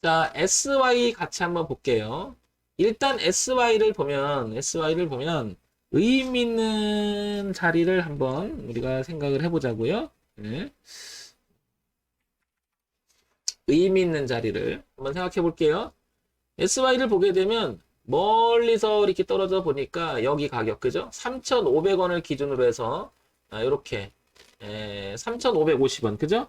자, SY 같이 한번 볼게요. 일단 SY를 보면, 의미 있는 자리를 한번 우리가 생각을 해보자고요. 네. 의미 있는 자리를 한번 생각해 볼게요. SY를 보게 되면, 멀리서 이렇게 떨어져 보니까, 여기 가격, 그죠? 3,500원을 기준으로 해서, 이렇게, 3,550원, 그죠?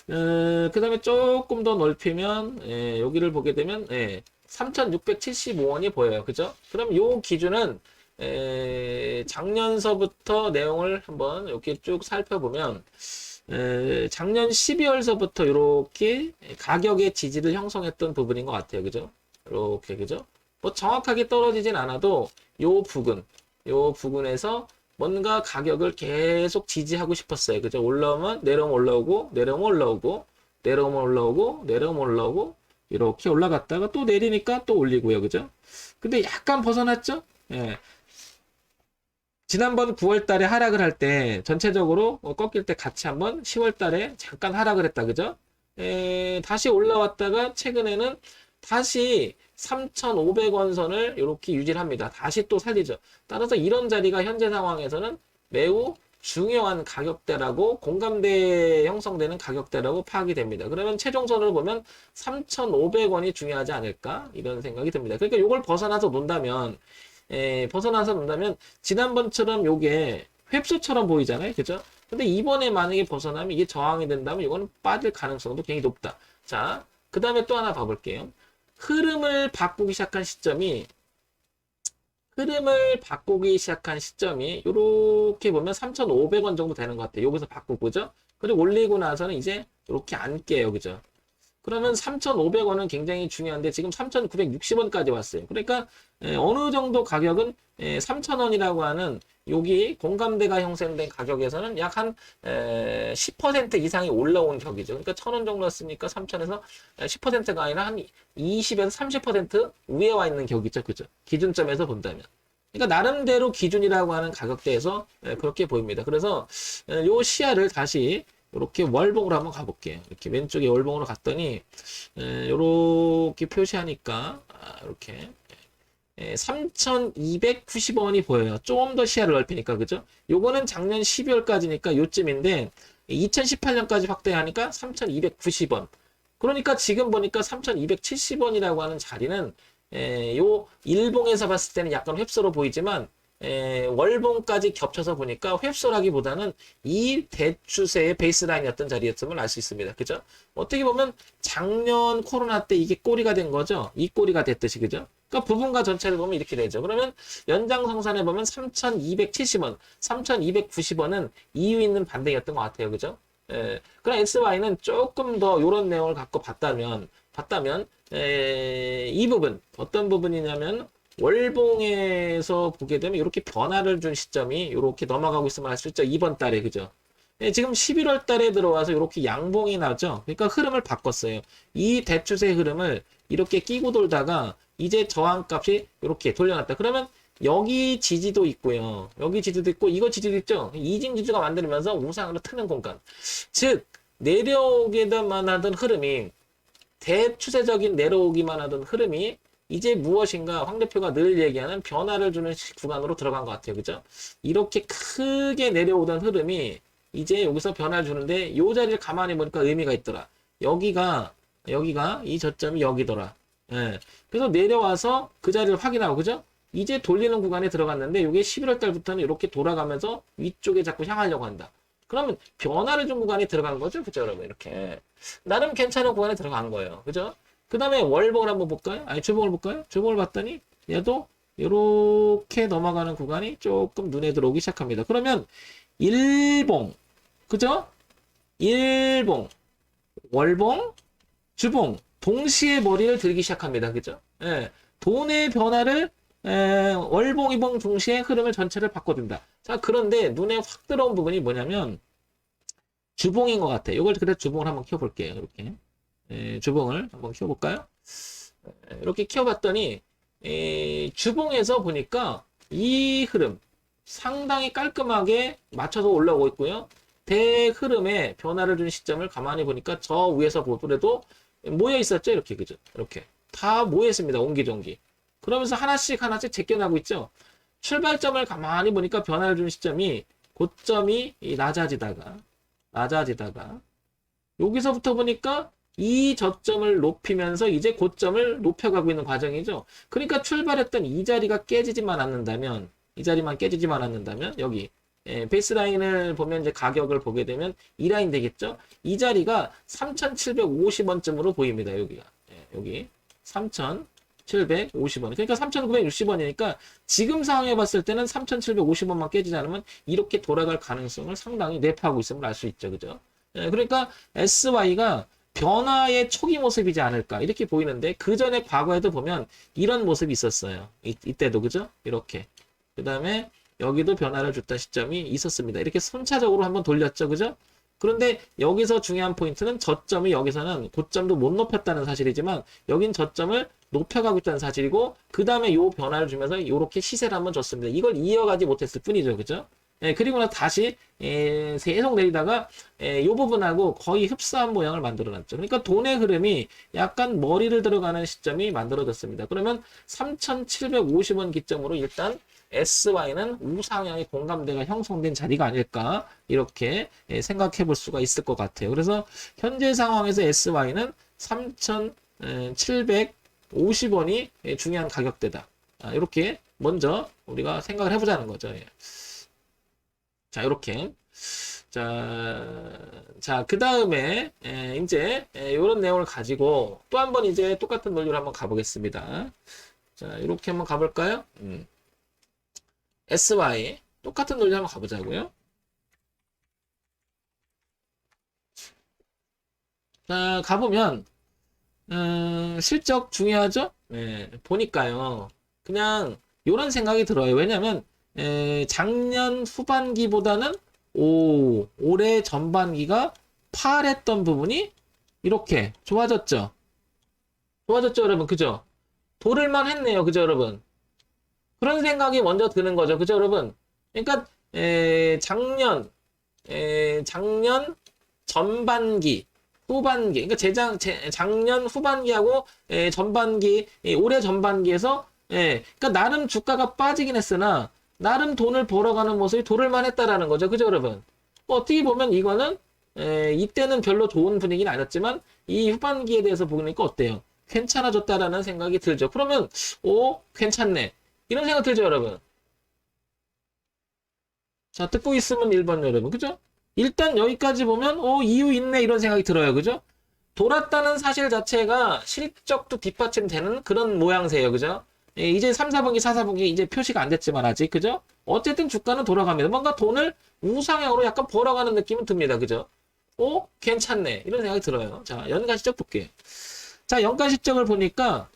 그 다음에 조금 더 넓히면 여기를 보게 되면 3,675원이 보여요. 그죠? 그럼 요 기준은 작년서부터 내용을 한번 이렇게 쭉 살펴보면 작년 12월서부터 이렇게 가격의 지지를 형성했던 부분인 것 같아요. 그죠? 이렇게 그죠? 뭐 정확하게 떨어지진 않아도 요 부근에서 뭔가 가격을 계속 지지하고 싶었어요. 그죠? 올라오면 내려오면 올라오고, 내려오면 올라오고, 내려오면 올라오고, 내려오면 올라오고, 이렇게 올라갔다가 또 내리니까 또 올리고요. 그죠? 근데 약간 벗어났죠? 예. 지난번 9월 달에 하락을 할 때 전체적으로 꺾일 때 같이 한번 10월 달에 잠깐 하락을 했다. 그죠? 다시 올라왔다가 최근에는 다시 3,500원 선을 이렇게 유지를 합니다. 다시 또 살리죠. 따라서 이런 자리가 현재 상황에서는 매우 중요한 가격대라고 공감대 형성되는 가격대라고 파악이 됩니다. 그러면 최종선을 보면 3,500원이 중요하지 않을까 이런 생각이 듭니다. 그러니까 이걸 벗어나서 논다면 지난번처럼 요게 획수처럼 보이잖아요. 그죠? 근데 이번에 만약에 벗어나면 이게 저항이 된다면 이거는 빠질 가능성도 굉장히 높다. 자, 그 다음에 또 하나 봐볼게요. 흐름을 바꾸기 시작한 시점이 이렇게 보면 3,500원 정도 되는 것 같아요. 여기서 바꾸고 그죠? 그리고 올리고 나서는 이제 이렇게 안 깨요. 그죠? 그러면 3,500원은 굉장히 중요한데 지금 3,960원까지 왔어요. 그러니까 어느 정도 가격은 3,000원이라고 하는 여기 공감대가 형성된 가격에서는 약 한 10% 이상이 올라온 격이죠. 그러니까 1,000원 정도였으니까 3,000에서 10%가 아니라 한 20에서 30% 위에 와 있는 격이죠. 그죠? 기준점에서 본다면. 그러니까 나름대로 기준이라고 하는 가격대에서 그렇게 보입니다. 그래서 요 시야를 다시 이렇게 월봉으로 한번 가볼게요. 이렇게 왼쪽에 월봉으로 갔더니 이렇게 표시하니까 이렇게 3,290원이 보여요. 좀 더 시야를 넓히니까 그죠? 요거는 작년 12월까지니까 요쯤인데 2018년까지 확대하니까 3,290원. 그러니까 지금 보니까 3,270원이라고 하는 자리는 요 일봉에서 봤을 때는 약간 휩쓸어 보이지만 월봉까지 겹쳐서 보니까 휩쓸하기보다는 이 대추세의 베이스라인이었던 자리였음을 알 수 있습니다. 그죠? 어떻게 보면 작년 코로나 때 이게 꼬리가 된 거죠. 이 꼬리가 됐듯이 그죠? 그러니까 부분과 전체를 보면 이렇게 되죠. 그러면 연장성산에 보면 3,270원, 3,290원은 이유 있는 반등이었던 것 같아요. 그죠? 그럼 SY는 조금 더 이런 내용을 갖고 봤다면 이 부분 어떤 부분이냐면 월봉에서 보게 되면 이렇게 변화를 준 시점이 이렇게 넘어가고 있으면 알 수 있죠. 이번 달에 그죠? 지금 11월 달에 들어와서 이렇게 양봉이 나죠. 그러니까 흐름을 바꿨어요. 이 대추세 흐름을 이렇게 끼고 돌다가 이제 저항값이 이렇게 돌려놨다. 그러면 여기 지지도 있고요. 여기 지지도 있고 이거 지지도 있죠. 이진 지주가 만들면서 우상으로 트는 공간. 즉 내려오기만 하던 흐름이 대추세적인 내려오기만 하던 흐름이 이제 무엇인가 황 대표가 늘 얘기하는 변화를 주는 구간으로 들어간 것 같아요. 그죠? 이렇게 크게 내려오던 흐름이 이제 여기서 변화를 주는데 이 자리를 가만히 보니까 의미가 있더라. 여기가 이 저점이 여기더라. 예. 그래서 내려와서 그 자리를 확인하고 그죠? 이제 돌리는 구간에 들어갔는데 이게 11월 달부터는 이렇게 돌아가면서 위쪽에 자꾸 향하려고 한다. 그러면 변화를 준 구간에 들어간 거죠. 그죠, 여러분? 이렇게. 나름 괜찮은 구간에 들어간 거예요. 그죠? 그 다음에 월봉을 한번 볼까요? 아니, 주봉을 볼까요? 주봉을 봤더니 얘도 이렇게 넘어가는 구간이 조금 눈에 들어오기 시작합니다. 그러면 일봉, 그죠? 일봉, 월봉, 주봉, 동시에 머리를 들기 시작합니다. 그죠? 예. 돈의 변화를 월봉, 이봉 동시에 흐름을 전체를 바꿔준다. 자, 그런데 눈에 확 들어온 부분이 뭐냐면 주봉인 것 같아요. 이걸 그래서 주봉을 한번 키워볼게요. 이렇게. 주봉을 한번 키워볼까요? 이렇게 키워봤더니 주봉에서 보니까 이 흐름 상당히 깔끔하게 맞춰서 올라오고 있고요. 대흐름에 변화를 준 시점을 가만히 보니까 저 위에서 보더라도 모여 있었죠. 이렇게 그죠? 이렇게 다 모여 있습니다. 옹기종기. 그러면서 하나씩 하나씩 제껴나고 있죠. 출발점을 가만히 보니까 변화를 준 시점이 고점이 낮아지다가 여기서부터 보니까 이 저점을 높이면서 이제 고점을 높여가고 있는 과정이죠. 그러니까 출발했던 이 자리가 깨지지만 않는다면 이 자리만 깨지지만 않는다면 여기 베이스라인을 보면 이제 가격을 보게 되면 이 라인 되겠죠. 이 자리가 3,750원쯤으로 보입니다. 여기가 여기 3,750원. 그러니까 3,960원이니까 지금 상황에 봤을 때는 3,750원만 깨지지 않으면 이렇게 돌아갈 가능성을 상당히 내포하고 있음을 알 수 있죠. 그죠? 그러니까 SY가 변화의 초기 모습이지 않을까 이렇게 보이는데 그 전에 과거에도 보면 이런 모습이 있었어요. 이때도 그죠? 이렇게 그 다음에 여기도 변화를 줬던 시점이 있었습니다. 이렇게 순차적으로 한번 돌렸죠. 그죠? 그런데 여기서 중요한 포인트는 저점이 여기서는 고점도 못 높였다는 사실이지만 여긴 저점을 높여가고 있다는 사실이고 그 다음에 요 변화를 주면서 이렇게 시세를 한번 줬습니다. 이걸 이어가지 못했을 뿐이죠. 그죠? 그리고 나서 다시 계속 내리다가 이 부분하고 거의 흡사한 모양을 만들어놨죠. 그러니까 돈의 흐름이 약간 머리를 들어가는 시점이 만들어졌습니다. 그러면 3,750원 기점으로 일단 SY는 우상향의 공감대가 형성된 자리가 아닐까 이렇게 생각해 볼 수가 있을 것 같아요. 그래서 현재 상황에서 SY는 3,750원이 중요한 가격대다. 이렇게 먼저 우리가 생각을 해보자는 거죠. 자, 이렇게. 자, 그 다음에, 이제, 이런 내용을 가지고 또 한번 이제 똑같은 논리로 한번 가보겠습니다. 자, 이렇게 한번 가볼까요? SY. 똑같은 논리 한번 가보자고요. 자, 가보면, 실적 중요하죠? 보니까요. 그냥, 이런 생각이 들어요. 왜냐면, 작년 후반기보다는 올해 전반기가 파랬던 부분이 이렇게 좋아졌죠. 좋아졌죠, 여러분. 그죠? 도를만 했네요. 그죠, 여러분? 그런 생각이 먼저 드는 거죠. 그죠, 여러분? 그러니까 작년 전반기 후반기 그러니까 작년 후반기하고 전반기 올해 전반기에서 그러니까 나름 주가가 빠지긴 했으나 나름 돈을 벌어가는 모습이 도를만 했다라는 거죠. 그죠, 여러분? 어떻게 보면 이거는 이때는 별로 좋은 분위기는 아니었지만 이 후반기에 대해서 보니까 어때요? 괜찮아졌다라는 생각이 들죠. 그러면 괜찮네. 이런 생각 들죠, 여러분? 자, 듣고 있으면 1번 여러분. 그죠? 일단 여기까지 보면 이유 있네 이런 생각이 들어요. 그죠? 돌았다는 사실 자체가 실적도 뒷받침되는 그런 모양새예요. 그죠? 이제 3, 4분기, 4, 4분기 이제 표시가 안 됐지만 아직. 그죠? 어쨌든 주가는 돌아갑니다. 뭔가 돈을 우상향으로 약간 벌어가는 느낌은 듭니다. 그죠? 괜찮네. 이런 생각이 들어요. 자, 연간 실적 볼게요. 자, 연간 실적을 보니까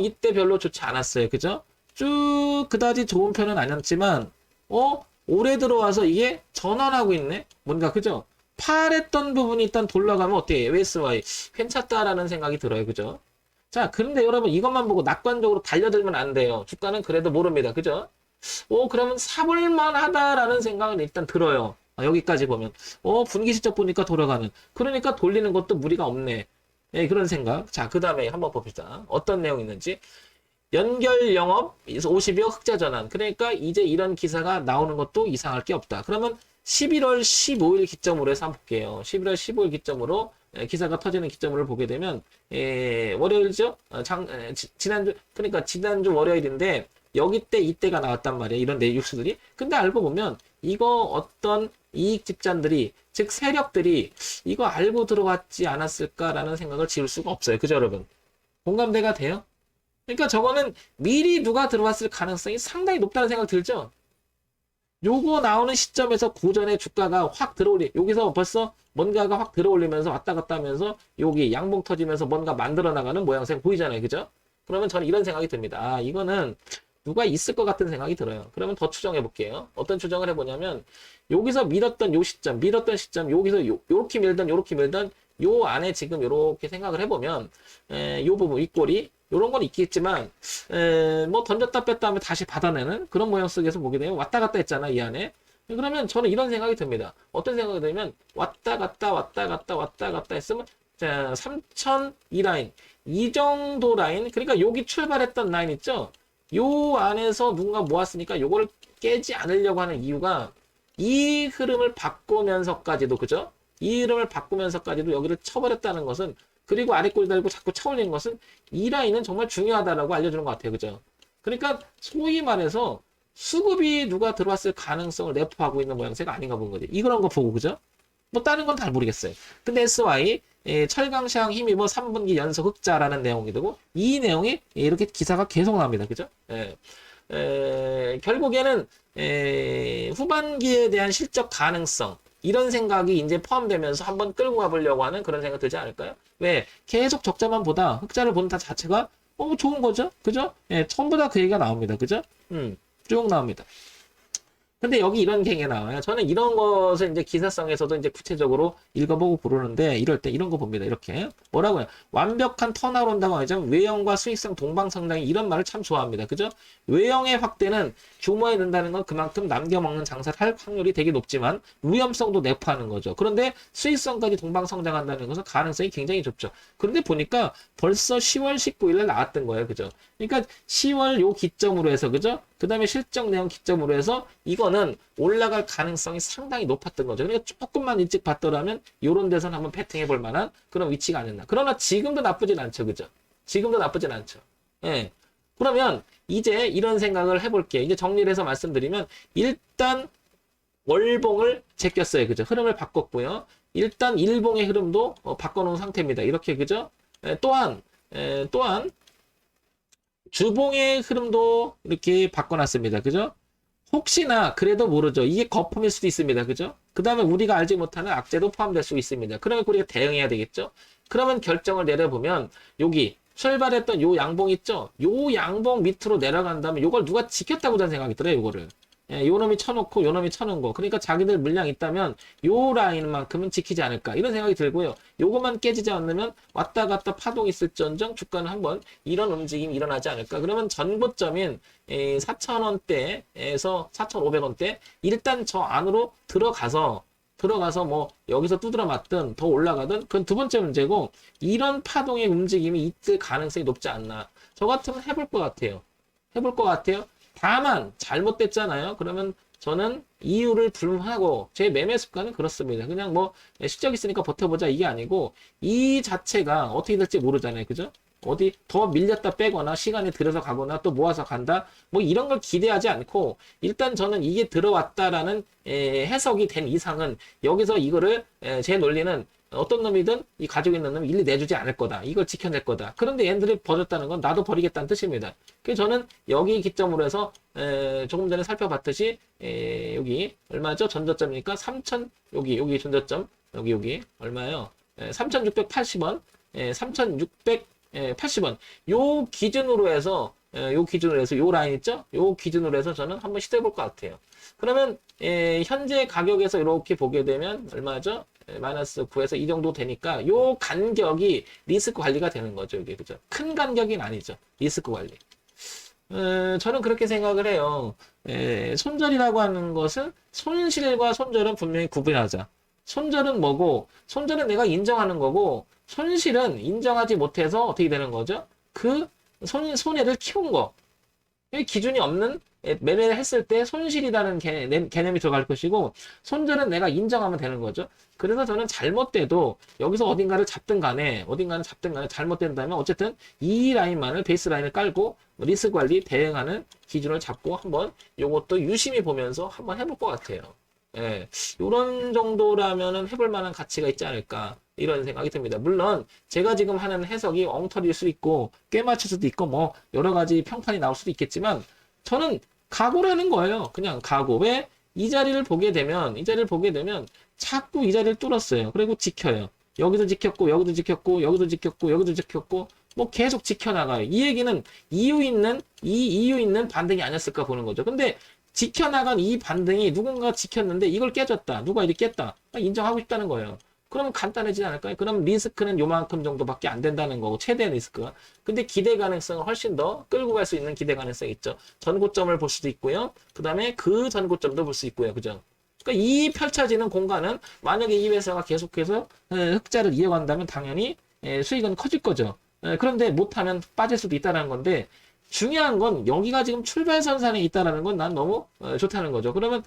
이때 별로 좋지 않았어요. 그죠? 쭉 그다지 좋은 편은 아니었지만 올해 들어와서 이게 전환하고 있네. 뭔가 그죠? 팔했던 부분이 일단 돌아가면 어때요? SY 괜찮다라는 생각이 들어요. 그죠? 자, 그런데 여러분 이것만 보고 낙관적으로 달려들면 안 돼요. 주가는 그래도 모릅니다. 그죠? 그러면 사볼만 하다라는 생각은 일단 들어요. 여기까지 보면 분기 실적 보니까 돌아가는. 그러니까 돌리는 것도 무리가 없네. 그런 생각. 자, 그 다음에 한번 봅시다. 어떤 내용이 있는지. 연결 영업 50여 흑자 전환. 그러니까 이제 이런 기사가 나오는 것도 이상할 게 없다. 그러면 11월 15일 기점으로 해서 한번 볼게요. 11월 15일 기점으로 기사가 터지는 기점을 보게 되면 월요일이죠? 지난주 그러니까 지난주 월요일인데 여기 때 이때가 나왔단 말이에요. 이런 뉴스들이. 근데 알고 보면 이거 어떤 이익 집단들이 즉 세력들이 이거 알고 들어왔지 않았을까라는 생각을 지울 수가 없어요. 그죠, 여러분? 공감대가 돼요? 그러니까 저거는 미리 누가 들어왔을 가능성이 상당히 높다는 생각 들죠? 요거 나오는 시점에서 고전에 주가가 확 여기서 벌써 뭔가가 확 들어올리면서 왔다 갔다 하면서 여기 양봉 터지면서 뭔가 만들어 나가는 모양새가 보이잖아요. 그죠? 그러면 저는 이런 생각이 듭니다. 이거는 누가 있을 것 같은 생각이 들어요. 그러면 더 추정해 볼게요. 어떤 추정을 해보냐면 여기서 밀었던 여기서 요렇게 밀던 요 안에 지금 요렇게 생각을 해보면 요 부분 윗꼬리 요런 건 있겠지만 뭐 던졌다 뺐다 하면 다시 받아내는 그런 모양 속에서 보게 되면 왔다 갔다 했잖아 이 안에. 그러면 저는 이런 생각이 듭니다. 어떤 생각이 들면 왔다 갔다 했으면 자, 3002 라인. 이 정도 라인. 그러니까 여기 출발했던 라인 있죠? 요 안에서 누군가 모았으니까 요거를 깨지 않으려고 하는 이유가 이 흐름을 바꾸면서까지도, 그죠? 이 흐름을 바꾸면서까지도 여기를 쳐버렸다는 것은, 그리고 아래 꼬리 달고 자꾸 쳐올리는 것은 이 라인은 정말 중요하다라고 알려주는 것 같아요. 그죠? 그러니까 소위 말해서 수급이 누가 들어왔을 가능성을 내포하고 있는 모양새가 아닌가 본 거지. 이런 거 보고, 그죠? 뭐 다른 건 잘 모르겠어요. 근데 SY 철강시황 힘입어 3분기 연속 흑자라는 내용이 되고, 이 내용이 이렇게 기사가 계속 나옵니다. 그죠? 결국에는 후반기에 대한 실적 가능성, 이런 생각이 이제 포함되면서 한번 끌고 가보려고 하는 그런 생각 들지 않을까요? 왜? 계속 적자만 보다 흑자를 보는 다 자체가 좋은 거죠? 그죠? 전부 다 그 얘기가 나옵니다. 그죠? 쭉 나옵니다. 근데 여기 이런 갱이 나와요. 저는 이런 것을 이제 기사성에서도 이제 구체적으로 읽어보고 부르는데, 이럴 때 이런 거 봅니다. 이렇게. 뭐라고요? 완벽한 턴아웃 온다고 하죠. 외형과 수익성 동방상당히, 이런 말을 참 좋아합니다. 그죠? 외형의 확대는 규모에 는다는 건 그만큼 남겨먹는 장사를 할 확률이 되게 높지만 위험성도 내포하는 거죠. 그런데 수익성까지 동방성장한다는 것은 가능성이 굉장히 좁죠. 그런데 보니까 벌써 10월 19일에 나왔던 거예요. 그죠? 그러니까 10월 요 기점으로 해서, 그죠? 그 다음에 실적 내용 기점으로 해서 이거는 올라갈 가능성이 상당히 높았던 거죠. 그러니까 조금만 일찍 봤더라면 이런 데서는 한번 패팅해 볼 만한 그런 위치가 아니었나. 그러나 지금도 나쁘진 않죠. 그죠? 지금도 나쁘진 않죠. 예. 그러면 이제 이런 생각을 해볼게요. 이제 정리를 해서 말씀드리면, 일단 월봉을 제꼈어요. 그죠? 흐름을 바꿨고요. 일단 일봉의 흐름도 바꿔놓은 상태입니다. 이렇게, 그죠? 또한 주봉의 흐름도 이렇게 바꿔놨습니다. 그죠? 혹시나 그래도 모르죠. 이게 거품일 수도 있습니다. 그죠? 그 다음에 우리가 알지 못하는 악재도 포함될 수 있습니다. 그러면 우리가 대응해야 되겠죠? 그러면 결정을 내려보면, 여기 출발했던 요 양봉 있죠? 요 양봉 밑으로 내려간 다음에 요걸 누가 지켰다고 저는 생각이 들어요. 요거를. 요 놈이 쳐놓고 요 놈이 쳐놓은 거. 그러니까 자기들 물량 있다면 요 라인만큼은 지키지 않을까, 이런 생각이 들고요. 요것만 깨지지 않으면 왔다 갔다 파동 있을지언정 주가는 한번 이런 움직임이 일어나지 않을까. 그러면 전고점인 4,000원대에서 4,500원대 일단 저 안으로 들어가서 뭐 여기서 두드려 맞든 더 올라가든, 그건 두 번째 문제고, 이런 파동의 움직임이 있을 가능성이 높지 않나. 저 같으면 해볼 것 같아요. 해볼 것 같아요. 다만 잘못됐잖아요. 그러면 저는 이유를 불문하고, 제 매매 습관은 그렇습니다. 그냥 뭐 실적 있으니까 버텨보자, 이게 아니고, 이 자체가 어떻게 될지 모르잖아요. 그죠? 어디 더 밀렸다 빼거나 시간이 들여서 가거나 또 모아서 간다, 뭐 이런 걸 기대하지 않고, 일단 저는 이게 들어왔다라는 해석이 된 이상은 여기서 이거를, 제 논리는 어떤 놈이든 이 가지고 있는 놈이 일리 내주지 않을 거다, 이걸 지켜낼 거다. 그런데 얘들이 버렸다는 건 나도 버리겠다는 뜻입니다. 그래서 저는 여기 기점으로 해서 조금 전에 살펴봤듯이, 여기 얼마죠? 전저점이니까 3,000, 여기 전저점, 여기 얼마예요? 3,680원, 3,680원. 요 기준으로 해서 요 라인 있죠? 요 기준으로 해서 저는 한번 시도해 볼 것 같아요. 그러면 현재 가격에서 이렇게 보게 되면 얼마죠? 마이너스 9에서 이 정도 되니까 요 간격이 리스크 관리가 되는 거죠. 이게, 그죠? 큰 간격이 아니죠. 리스크 관리. 저는 그렇게 생각을 해요. 손절이라고 하는 것은, 손실과 손절은 분명히 구분하자. 손절은 뭐고, 손절은 내가 인정하는 거고, 손실은 인정하지 못해서 어떻게 되는 거죠? 그 손해를 키운 거. 기준이 없는 매매를 했을 때 손실이라는 개념이 들어갈 것이고, 손절은 내가 인정하면 되는 거죠. 그래서 저는 잘못돼도 여기서 어딘가는 잡든 간에 잘못된다면 어쨌든 이 라인만을, 베이스 라인을 깔고 리스크 관리 대응하는 기준을 잡고 한번 요것도 유심히 보면서 한번 해볼 것 같아요. 예, 이런 정도라면은 해볼 만한 가치가 있지 않을까, 이런 생각이 듭니다. 물론 제가 지금 하는 해석이 엉터리일 수도 있고 꽤 맞출 수도 있고 뭐 여러 가지 평판이 나올 수도 있겠지만, 저는 각오라는 거예요. 그냥 각오. 왜? 이 자리를 보게 되면 자꾸 이 자리를 뚫었어요. 그리고 지켜요. 여기도 지켰고 여기도 지켰고 여기도 지켰고 여기도 지켰고 뭐 계속 지켜나가요. 이 얘기는 이유 있는 반등이 아니었을까 보는 거죠. 근데 지켜나간 이 반등이 누군가 지켰는데 이걸 깨졌다, 누가 이렇게 깼다, 인정하고 싶다는 거예요. 그러면 간단해지지 않을까요? 그럼 리스크는 요만큼 정도밖에 안 된다는 거고, 최대 리스크가. 근데 기대 가능성을 훨씬 더 끌고 갈 수 있는 기대 가능성이 있죠. 전고점을 볼 수도 있고요. 그 다음에 그 전고점도 볼 수 있고요. 그죠? 그러니까 이 펼쳐지는 공간은 만약에 이 회사가 계속해서 흑자를 이어간다면 당연히 수익은 커질 거죠. 그런데 못하면 빠질 수도 있다는 건데 중요한 건 여기가 지금 출발선상에 있다는 건 난 너무 좋다는 거죠. 그러면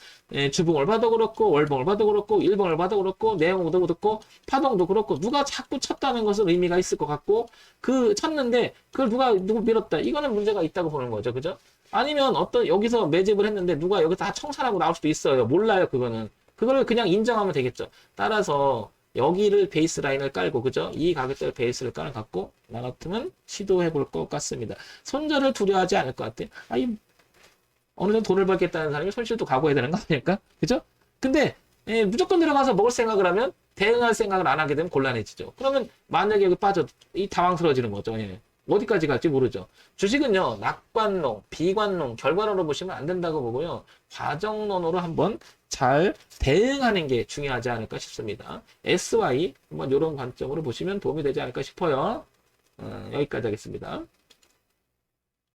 주봉을 봐도 그렇고 월봉을 봐도 그렇고 일봉을 봐도 그렇고 내용도 그렇고 파동도 그렇고 누가 자꾸 쳤다는 것은 의미가 있을 것 같고 그 쳤는데 그걸 누구 밀었다 이거는 문제가 있다고 보는 거죠. 그죠? 아니면 어떤 여기서 매집을 했는데 누가 여기 다 청산하고 나올 수도 있어요. 몰라요. 그거는. 그거를 그냥 인정하면 되겠죠. 따라서 여기를 베이스 라인을 깔고 그죠? 이 가격대를 베이스를 깔아갖고 나 같으면 시도해 볼 것 같습니다. 손절을 두려워하지 않을 것 같아. 아니 어느 정도 돈을 벌겠다는 사람이 손실도 각오해야 되는 거 아닐까? 그죠? 근데 무조건 들어가서 먹을 생각을 하면 대응할 생각을 안 하게 되면 곤란해지죠. 그러면 만약에 여기 빠져 이 당황스러워지는 거죠. 예. 어디까지 갈지 모르죠. 주식은요, 낙관론, 비관론, 결과론으로 보시면 안 된다고 보고요. 과정론으로 한번 잘 대응하는 게 중요하지 않을까 싶습니다. SY, 한번 이런 관점으로 보시면 도움이 되지 않을까 싶어요. 여기까지 하겠습니다.